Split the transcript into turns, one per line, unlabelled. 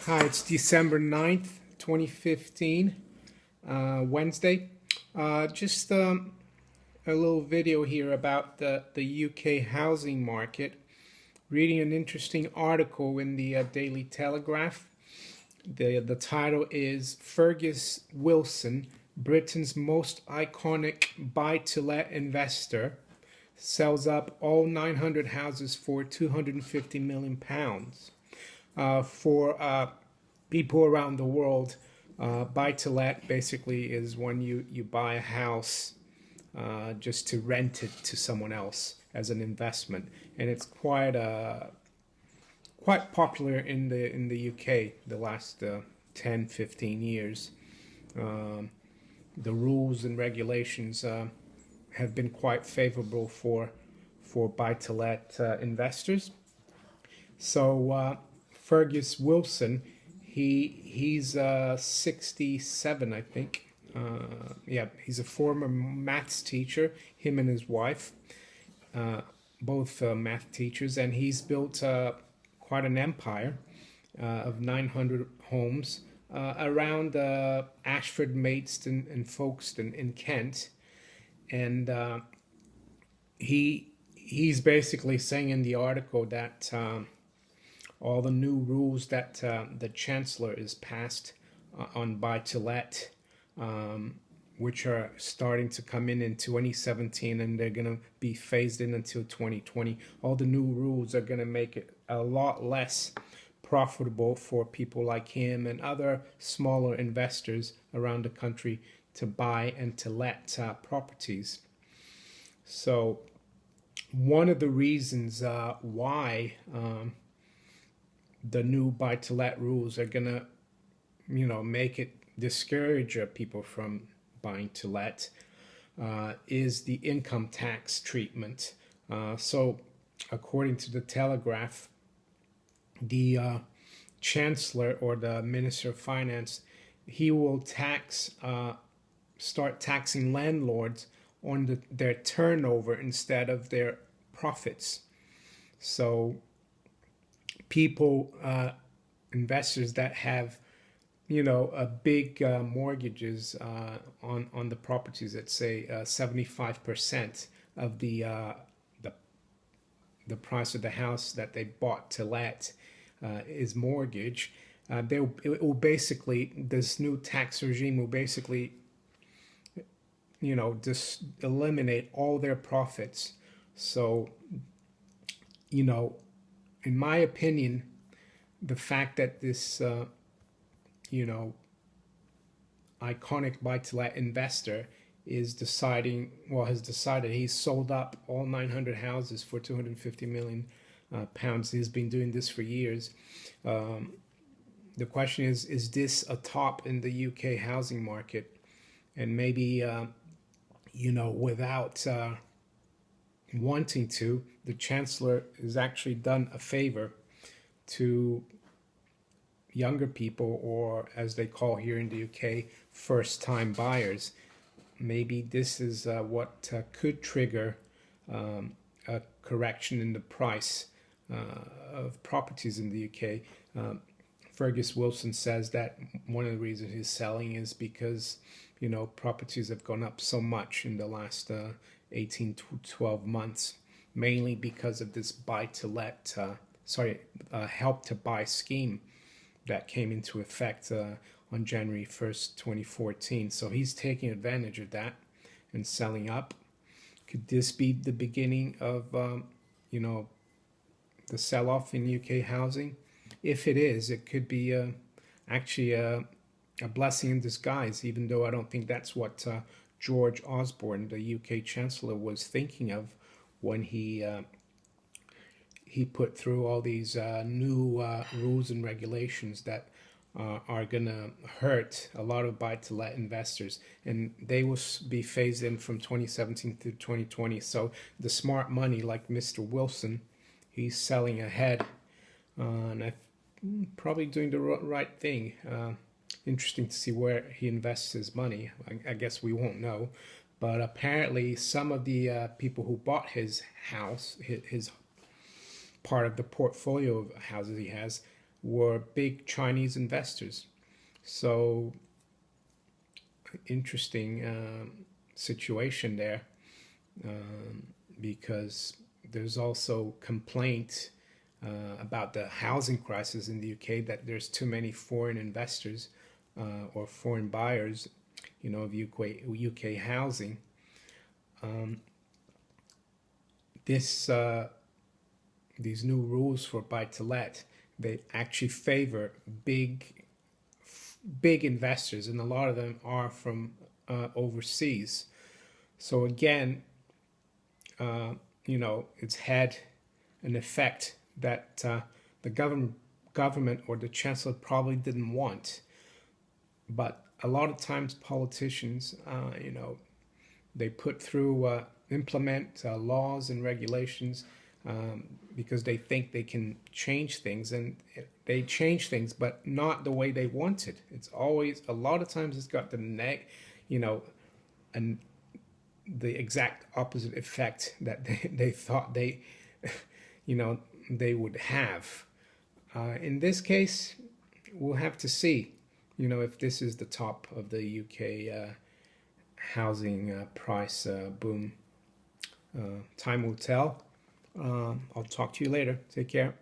Hi, it's December 9th, 2015, Wednesday. Just a little video here about the UK housing market. Reading an interesting article in the Daily Telegraph. The title is Fergus Wilson, Britain's most iconic buy-to-let investor, sells up all 900 houses for £250 million. For people around the world, buy to let basically is when you buy a house just to rent it to someone else as an investment, and it's quite popular in the UK the last 10-15 years. The rules and regulations have been quite favorable for buy to let investors. So Fergus Wilson, he's 67, I think. Yeah, he's a former maths teacher. Him and his wife, both math teachers, and he's built quite an empire of 900 homes around Ashford, Maidstone, and Folkestone in Kent, and he's basically saying in the article that all the new rules that the Chancellor is passed on buy-to-let, which are starting to come in 2017, and they're going to be phased in until 2020. All the new rules are going to make it a lot less profitable for people like him and other smaller investors around the country to buy and to let properties. So one of the reasons why the new buy-to-let rules are gonna, make it discourage people from buying to let is the income tax treatment. So, according to the Telegraph, the Chancellor or the Minister of Finance, he will start taxing landlords on their turnover instead of their profits. So people, investors that have, a big mortgages on the properties, let's say 75% of the price of the house that they bought to let is mortgage. It will basically, this new tax regime will basically, just eliminate all their profits. So, in my opinion, the fact that this, iconic buy-to-let investor has decided he's sold up all 900 houses for £250 million. He's been doing this for years. The question is this a top in the UK housing market? And maybe, without wanting to, the Chancellor has actually done a favor to younger people, or as they call here in the UK, first-time buyers. Maybe this is what could trigger a correction in the price of properties in the UK. Fergus Wilson says that one of the reasons he's selling is because, properties have gone up so much in the last 18 to 12 months, mainly because of this buy-to-let, help to buy scheme that came into effect on January 1st, 2014. So he's taking advantage of that and selling up. Could this be the beginning of, the sell-off in UK housing? If it is, it could be actually a blessing in disguise, even though I don't think that's what George Osborne, the UK Chancellor, was thinking of when he put through all these new rules and regulations that are going to hurt a lot of buy-to-let investors, and they will be phased in from 2017 to 2020. So the smart money, like Mr. Wilson, he's selling ahead, and probably doing the right thing. Interesting to see where he invests his money. I guess we won't know, but apparently some of the people who bought his house, his part of the portfolio of houses he has, were big Chinese investors. So interesting situation there, because there's also complaint about the housing crisis in the UK, that there's too many foreign investors or foreign buyers, of UK housing. This These new rules for buy to let, they actually favor big investors, and a lot of them are from overseas. So again, it's had an effect that the government or the chancellor probably didn't want. But a lot of times politicians, they put through, implement laws and regulations, because they think they can change things, and they change things, but not the way they wanted. It's always, a lot of times, it's got you know, and the exact opposite effect that they thought they would have. In this case, we'll have to see, if this is the top of the UK housing price boom. Time will tell. I'll talk to you later. Take care.